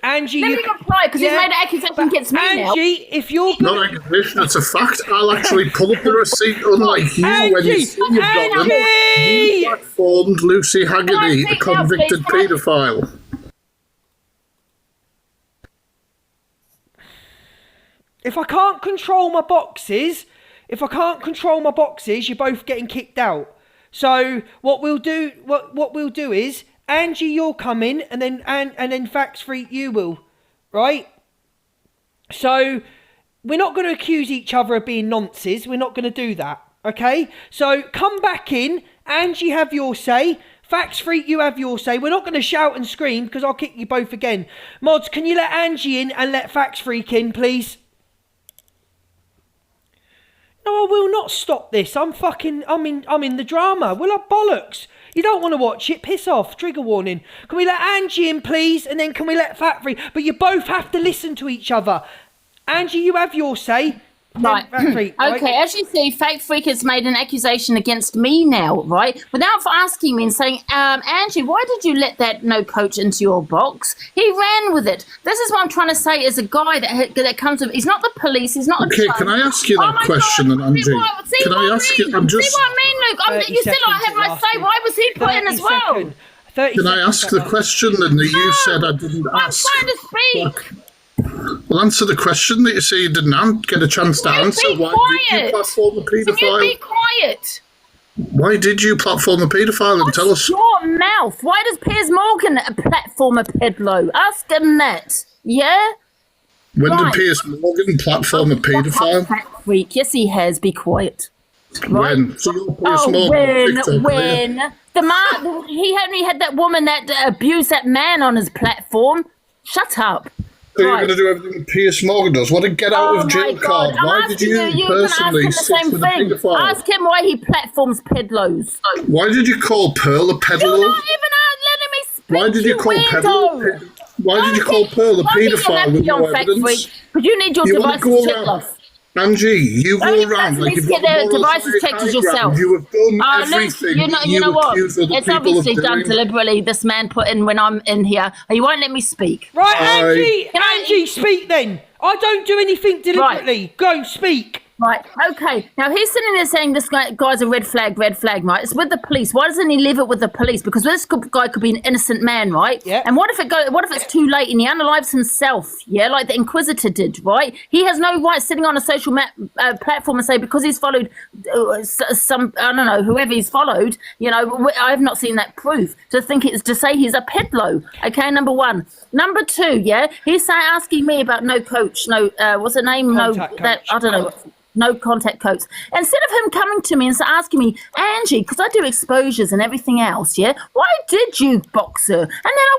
Angie, let me reply because he's made an accusation against me now. Angie, if you're not an accusation, it's a fact. I'll actually pull up a receipt, unlike you, when you see you've got them. You platformed Lucy Haggerty, a convicted paedophile. If I can't control my boxes, you're both getting kicked out. So what we'll do is, Angie, you'll come in, and then Facts Freak, you will, right? So we're not going to accuse each other of being nonces. We're not going to do that, okay? So come back in, Angie, have your say. Facts Freak, you have your say. We're not going to shout and scream because I'll kick you both again. Mods, can you let Angie in and let Facts Freak in, please? No, I will not stop this. I'm in the drama. Well, I bollocks. You don't want to watch it. Piss off. Trigger warning. Can we let Angie in, please? And then can we let Fat Freak? But you both have to listen to each other. Angie, you have your say. Right. Freak, right. Okay, as you see, Fake Freak has made an accusation against me now, right? Without asking me and saying, Angie, why did you let that no coach into your box? He ran with it. This is what I'm trying to say as a guy that comes with, he's not the police, he's not a Okay, can I ask you that question, then, Angie? Can I ask you? I'm just... See what I mean, Luke? You still don't have my say. Why was he put in as well? Can I ask the question then that you said I didn't ask? I'm trying to speak. Well, answer the question that you say you didn't get a chance to answer. Why did you platform a paedophile? Can you be quiet? Why did you platform a paedophile and tell us? Your mouth. Why does Piers Morgan platform a pedo? Ask him that. Yeah? When did Piers Morgan platform a paedophile? Freak. Yes, he has. Be quiet. Right? When? So you're Piers Morgan. When? The man, he only had that woman that abused that man on his platform. Shut up. So you're going to do everything that Piers Morgan does? What a get out of jail card. Why did you personally stick with a paedophile? Ask him why he platforms peddlers. Why did you call Pearl a peddler? You're not even letting me speak. Why did you call Pearl? Why did you call Pearl a paedophile with no evidence? But you need your devices checked off. Angie, you go around like you've got the devices checked as yourself. You have done everything. You know what? It's obviously done deliberately. This man put in when I'm in here. You won't let me speak. Right, Angie, speak then. I don't do anything deliberately. Right. Go speak. Right, okay. Now, he's sitting there saying this guy's a red flag, right? It's with the police. Why doesn't he leave it with the police? Because this guy could be an innocent man, right? Yeah. And what if it's too late and he unalives himself, yeah, like the Inquisitor did, right? He has no right sitting on a social platform and say, because he's followed some, I don't know, whoever he's followed, you know, I have not seen that proof, to say he's a pedlo, okay, number one. Number two, yeah, he's asking me about no coach, what's the name? I don't know. No contact codes. Instead of him coming to me and asking me, Angie, because I do exposures and everything else, yeah, why did you box her? And then I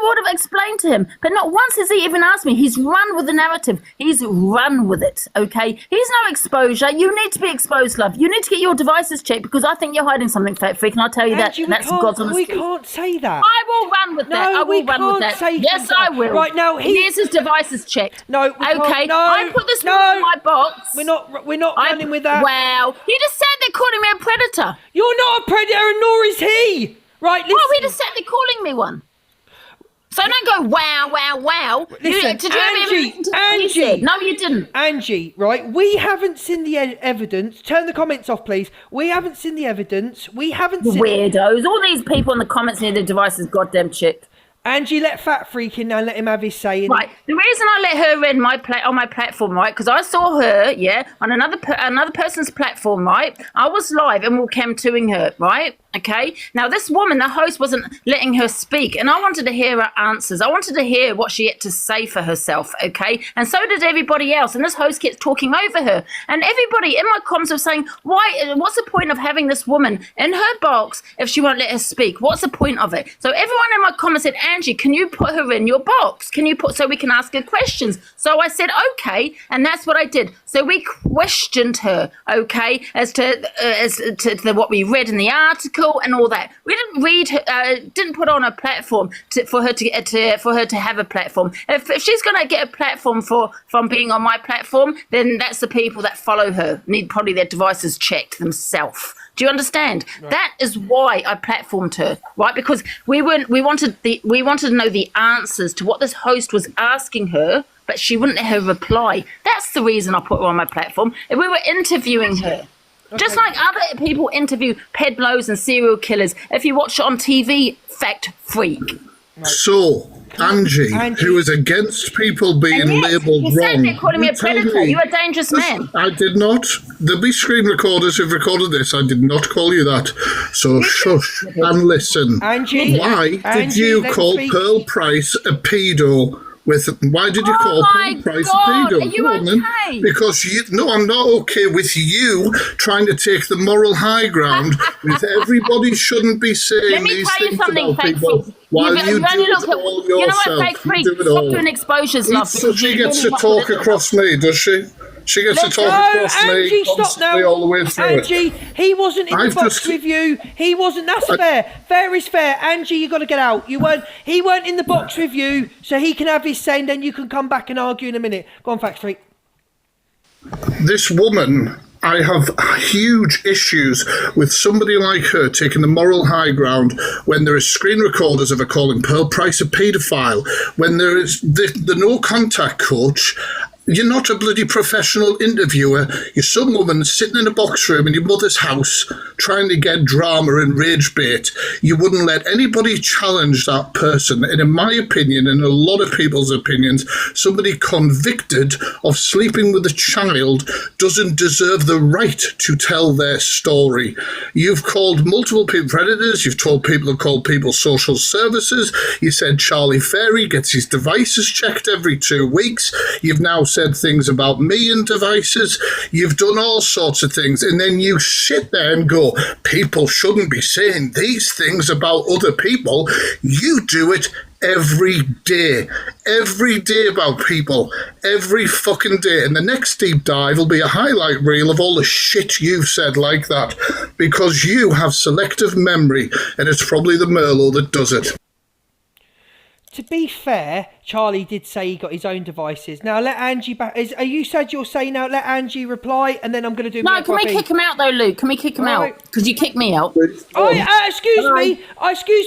would have explained to him. But not once has he even asked me. He's run with the narrative. He's run with it, okay? He's no exposure. You need to be exposed, love. You need to get your devices checked because I think you're hiding something, Fat Freak, and I'll tell you Angie, that. That's God's honest truth. We can't say that. I will run with that. I will run with that. Yes, I will. Right now, here's his devices checked. No, okay. I put this in my box. We're not running with that. Wow. You just said they're calling me a predator. You're not a predator and nor is he. Right, listen. Well, he just said they're calling me one. So don't go, wow, wow, wow. Listen, Angie. No, you didn't. Angie, right, we haven't seen the evidence. Turn the comments off, please. We haven't seen the evidence. We haven't seen... Weirdos. All these people in the comments need their devices goddamn checked. Angie, let Fat Freak in now and let him have his say. Right. The reason I let her in on my platform, right, because I saw her, yeah, on another person's platform, right. I was live and we were cam-2ing her, right. Okay. Now this woman, the host, wasn't letting her speak, and I wanted to hear her answers. I wanted to hear what she had to say for herself. Okay. And so did everybody else. And this host kept talking over her, and everybody in my comments were saying, "Why? What's the point of having this woman in her box if she won't let her speak? What's the point of it?" So everyone in my comments said, "Angie, can you put her in your box? Can you so we can ask her questions?" So I said, "Okay," and that's what I did. So we questioned her, okay, as to what we read in the article and all that. We didn't put on a platform for her to have a platform. If she's going to get a platform from being on my platform, then that's the people that follow her need probably their devices checked themselves. Do you understand? Right. That is why I platformed her, right? Because we wanted to know the answers to what this host was asking her, but she wouldn't let her reply. That's the reason I put her on my platform. And we were interviewing her. Okay. Just like other people interview pedlos and serial killers. If you watch it on TV, fact freak. Right. So, Angie, who is against people being labelled wrong. You said you're calling me a predator. You're a dangerous man. I did not. There'll be screen recorders who've recorded this. I did not call you that. So shush and listen. Angie, why did you call Pearl Price a pedo? Why did you call Pearl Price a pedo? Are you okay? Because I'm not okay with you trying to take the moral high ground with everybody shouldn't be saying these things about people. While you do it all yourself. You do it all. Doing exposures, love. So she gets to talk across me, does she? She gets to talk across me constantly all the way through Angie, he wasn't in the box with you. He wasn't. That's fair. Fair is fair. Angie, you got to get out. He weren't in the box with you, so he can have his say, and then you can come back and argue in a minute. Go on, Fact Street. This woman, I have huge issues with somebody like her taking the moral high ground when there is screen recorders of her calling Pearl Price a paedophile, when there is the no contact coach. You're not a bloody professional interviewer. You're some woman sitting in a box room in your mother's house trying to get drama and rage bait. You wouldn't let anybody challenge that person. And in my opinion, and a lot of people's opinions, somebody convicted of sleeping with a child doesn't deserve the right to tell their story. You've called multiple people predators. You've told people to call people social services. You said Charlie Ferry gets his devices checked every 2 weeks. You've now said things about me and devices. You've done all sorts of things, and then you sit there and go, people shouldn't be saying these things about other people. You do it every day about people, every fucking day. And the next deep dive will be a highlight reel of all the shit you've said like that, because you have selective memory, and it's probably the Merlot that does it. To be fair, Charlie did say he got his own devices. Now let Angie back. You said you're saying now let Angie reply, and then I'm going to do. No, can we kick him out though, Luke? Can we kick him out? Because you kicked me out. Excuse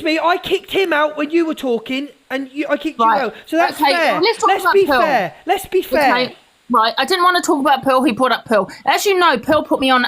me. I kicked him out when you were talking, and I kicked you out. So that's fair. Let's be fair. Okay. Right, I didn't want to talk about Pearl. He brought up Pearl. As you know, Pearl put me on.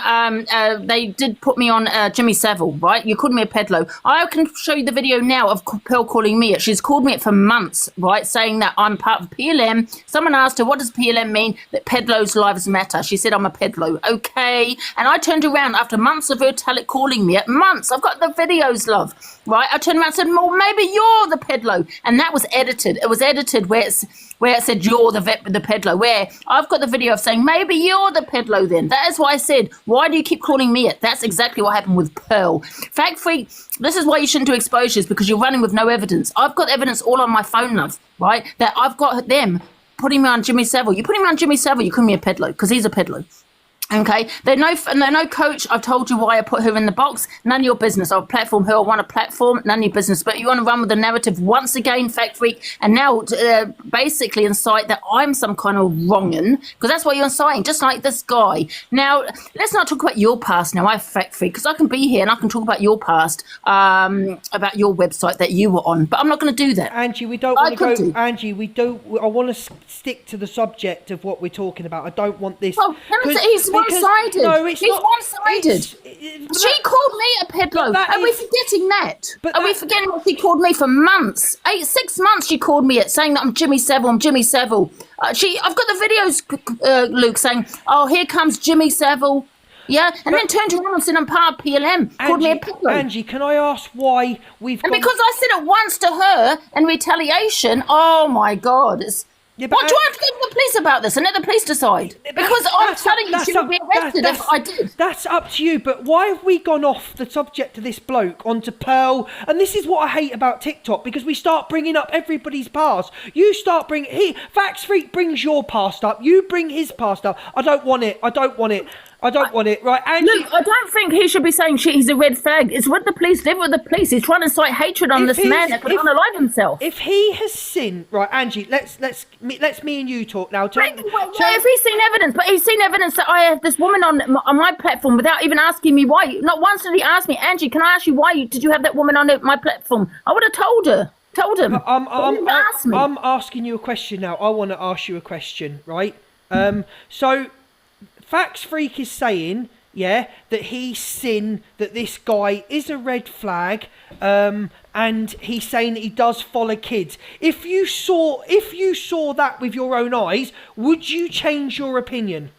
They did put me on Jimmy Savile. Right, you called me a pedlo. I can show you the video now of Pearl calling me it. She's called me it for months. Right, saying that I'm part of PLM. Someone asked her, "What does PLM mean?" That pedlos' lives matter. She said, "I'm a pedlo." Okay, and I turned around after months of her calling me it. Months. I've got the videos, love. Right, I turned around and said, "Well, maybe you're the pedlo," and that was edited. It was edited where it said you're the pedlo. Where I've got the video of saying, maybe you're the pedlo then. That is why I said, why do you keep calling me it? That's exactly what happened with Pearl. Fact Freak, this is why you shouldn't do exposures, because you're running with no evidence. I've got evidence all on my phone, love, right? That I've got them putting me on Jimmy Savile. You putting me on Jimmy Savile, you call me a pedlo, because he's a pedlo. Okay, they're no coach. I've told you why I put her in the box. None of your business. I'll platform her. I want a platform. None of your business. But you want to run with the narrative once again, Fact Freak, and now basically incite that I'm some kind of wrongin', because that's what you're inciting, just like this guy. Now, let's not talk about your past now, Fact Freak, because I can be here and I can talk about your past, about your website that you were on, but I'm not going to do that. Angie, we don't want to go. Angie, we don't. I want to stick to the subject of what we're talking about. I don't want this. Oh, he's one-sided. No, he's not. One-sided. She called me a pedlo. Are we forgetting that? Are we forgetting what she called me for months? 6 months she called me it, saying that I'm Jimmy Savile. I've got the videos, Luke, saying, "Oh, here comes Jimmy Savile." Yeah, and then turned around and said I'm part of PLM. Called me a pedlo. Angie, can I ask why because I said it once to her in retaliation. Oh my God, do I have to go to the police about this and let the police decide? Because I'm telling you, she would be arrested if I did. That's up to you, but why have we gone off the subject of this bloke onto Pearl? And this is what I hate about TikTok, because we start bringing up everybody's past. You start bringing... Facts Freak brings your past up. You bring his past up. I don't want it. I don't want it. Right, Angie. Look, I don't think he should be saying he's a red flag. It's with the police. Live with the police. He's trying to incite hatred on this man that could unalive himself. If he has sinned, right, Angie, let's me and you talk now. If he's seen evidence, but he's seen evidence that I have this woman on my platform without even asking me why. Not once did he ask me, Angie, can I ask you why did you have that woman on my platform? I would have told him. I'm asking you a question now. I want to ask you a question, right? So, Facts Freak is saying, yeah, that he's seen that this guy is a red flag, and he's saying that he does follow kids. If you saw that with your own eyes, would you change your opinion?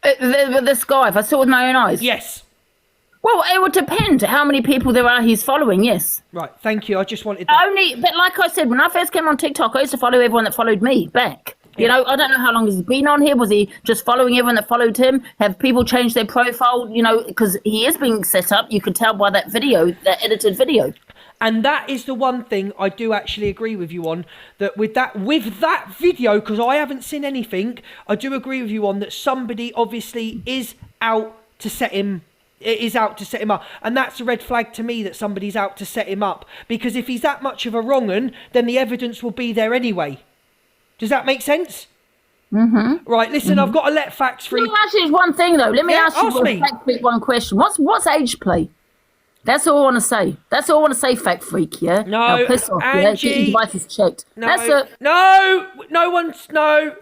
This guy, if I saw it with my own eyes? Yes. Well, it would depend how many people there are he's following, yes. Right, thank you. I just wanted that. But like I said, when I first came on TikTok, I used to follow everyone that followed me back. You know, I don't know how long he's been on here. Was he just following everyone that followed him? Have people changed their profile? You know, because he is being set up. You could tell by that video, that edited video. And that is the one thing I do actually agree with you on, that with that video, because I haven't seen anything, I do agree with you on that somebody obviously is out to set him. It is out to set him up, and that's a red flag to me that somebody's out to set him up. Because if he's that much of a wrong-un, then the evidence will be there anyway. Does that make sense? Mm-hmm. Right, listen, I've got to let Facts Freak. Let me ask you one thing, though. Let me ask you Fact Freak one question. What's age play? That's all I want to say. That's all I want to say, Fact Freak, yeah? No, now, piss off, Angie. Yeah? Get your devices checked. No, that's it. No one's... No.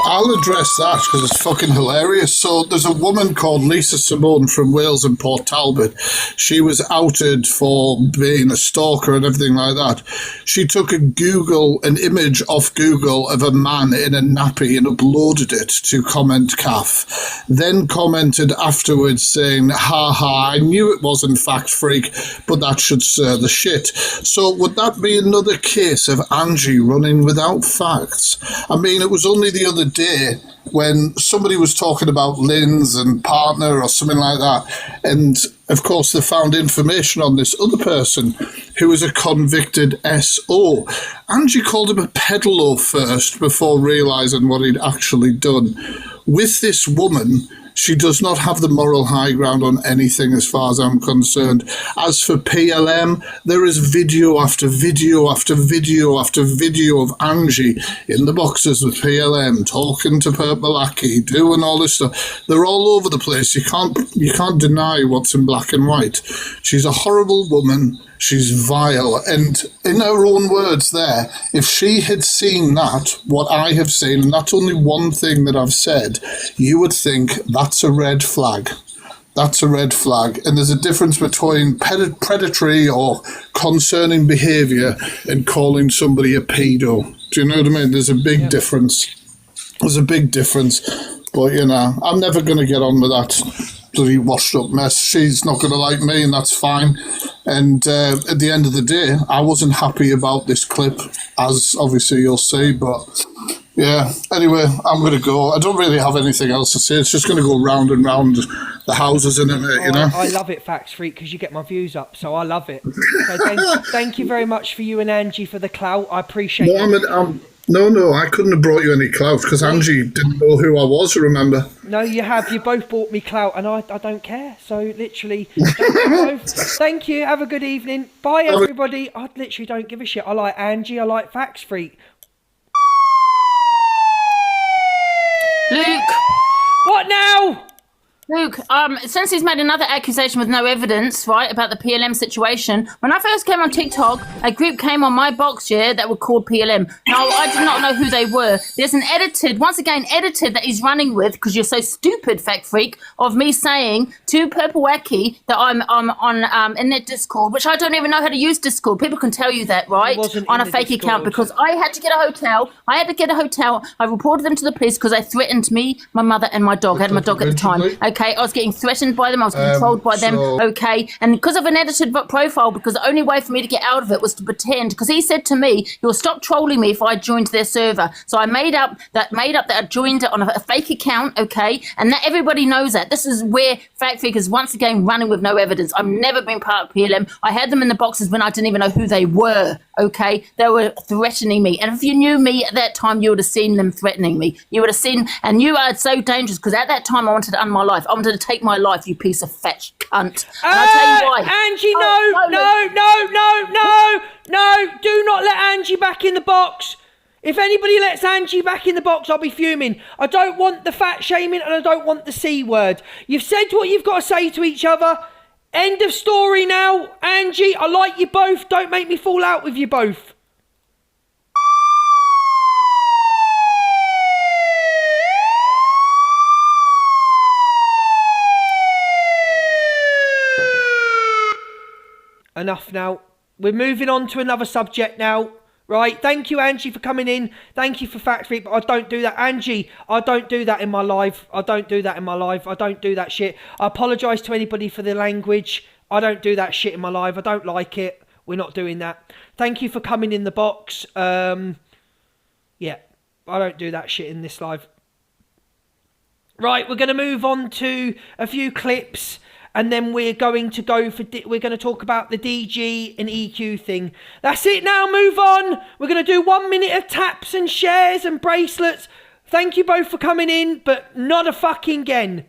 I'll address that because it's fucking hilarious. So there's a woman called Lisa Simone from Wales and Port Talbot. She was outed for being a stalker and everything like that. She took an image off Google of a man in a nappy and uploaded it to Comment Calf. Then commented afterwards saying, ha ha, I knew it wasn't Fact Freak, but that should stir the shit. So would that be another case of Angie running without facts? I mean, it was only the other day when somebody was talking about Lynn's and partner or something like that, and of course they found information on this other person who was a convicted SO. Angie called him a peddler first before realising what he'd actually done. With this woman, she does not have the moral high ground on anything as far as I'm concerned. As for PLM, there is video after video after video after video of Angie in the boxes with PLM, talking to Purple Aki, doing all this stuff. They're all over the place. You can't deny what's in black and white. She's a horrible woman. She's vile. And in her own words there, if she had seen that, what I have seen, and that's only one thing that I've said, you would think that's a red flag. That's a red flag. And there's a difference between predatory or concerning behaviour and calling somebody a pedo. Do you know what I mean? There's a big difference. There's a big difference. But, you know, I'm never going to get on with that bloody washed up mess. She's not going to like me, and that's fine. And at the end of the day, I wasn't happy about this clip, as obviously you'll see. But yeah, anyway, I'm going to go. I don't really have anything else to say. It's just going to go round and round the houses, in it, you know. I love it, Facts Freak, because you get my views up, so I love it. So thank you very much for you and Angie for the clout. I appreciate it. No, I couldn't have brought you any clout because Angie didn't know who I was, remember? No, you have. You both bought me clout and I don't care. So literally, thank you both. Thank you. Have a good evening. Bye, everybody. I literally don't give a shit. I like Angie. I like Facts Freak. Luke. What now? Luke, since he's made another accusation with no evidence, right, about the PLM situation, when I first came on TikTok, a group came on my box, yeah, that were called PLM. Now, I did not know who they were. There's an edited that he's running with, because you're so stupid, Fact Freak, of me saying to Purple Wacky that I'm on in their Discord, which I don't even know how to use Discord. People can tell you that, right, on a fake account, because I had to get a hotel. I reported them to the police because they threatened me, my mother, and my dog. I had my dog at the time. okay? I was getting threatened by them. I was getting trolled by them, okay? And because of an edited profile, because the only way for me to get out of it was to pretend, because he said to me, you'll stop trolling me if I joined their server. So I made up that I joined it on a fake account, okay? And that everybody knows that. This is where Fact Figures, once again, running with no evidence. I've never been part of PLM. I had them in the boxes when I didn't even know who they were, okay? They were threatening me. And if you knew me at that time, you would have seen them threatening me. You would have seen, and you are so dangerous, because at that time I wanted to end my life. I wanted to take my life, you piece of fat cunt. And I'll tell you why. Angie, no, do not let Angie back in the box. If anybody lets Angie back in the box, I'll be fuming. I don't want the fat shaming and I don't want the C word. You've said what you've got to say to each other. End of story now. Angie, I like you both. Don't make me fall out with you both. Enough now. We're moving on to another subject now. Right, thank you, Angie, for coming in. Thank you for Factory, but I don't do that. Angie, I don't do that in my life. I don't do that in my life. I don't do that shit. I apologise to anybody for the language. I don't do that shit in my life. I don't like it. We're not doing that. Thank you for coming in the box. Yeah, I don't do that shit in this live. Right, we're going to move on to a few clips. And then we're going to we're going to talk about the DG and EQ thing. That's it now, move on. We're going to do 1 minute of taps and shares and bracelets. Thank you both for coming in, but not a fucking again.